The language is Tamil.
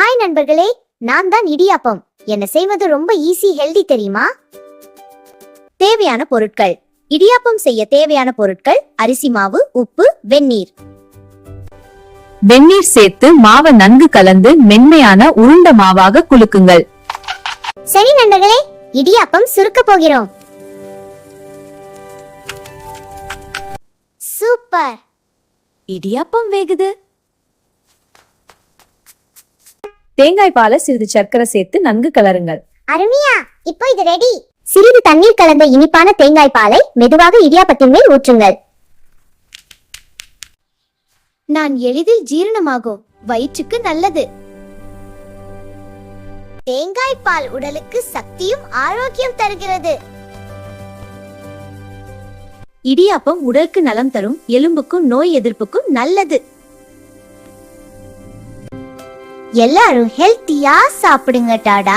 ஹாய் நண்பர்களே, நான் தான் இடியாப்பம். என்ன செய்வது ரொம்ப ஈஸி, ஹெல்தி தெரியுமா? தேவையான பொருட்கள். இடியாப்பம் செய்ய தேவையான பொருட்கள்: அரிசி மாவு, உப்பு, வெந்நீர். வெந்நீர் சேர்த்து மாவை நன்கு கலந்து மென்மையான உருண்ட மாவாக குலுக்குங்கள். சரி நண்பர்களே, இடியாப்பம் சுருக்க போகிறோம். சூப்பர்! இடியாப்பம் வேகுது. தேங்காய் பாலை சிறிது சர்க்கரை சேர்த்து நன்கு கலருங்கள். அருமையா! இப்போ இது ரெடி. சிறிது தண்ணீர் கலந்த இனிப்பான தேங்காய் பாலை மெதுவாக இடியாப்பத்தின் மேல் ஊற்றுங்கள். நான் எளிதில் ஜீரணமாகும், வயிற்றுக்கு நல்லது. தேங்காய் பால் உடலுக்கு சக்தியும் ஆரோக்கியம் தருகிறது. இடியாப்பம் உடலுக்கு நலம் தரும், எலும்புக்கும் நோய் எதிர்ப்புக்கும் நல்லது. எல்லாரும் ஹெல்த்தியா சாப்பிடுங்க. டாடா.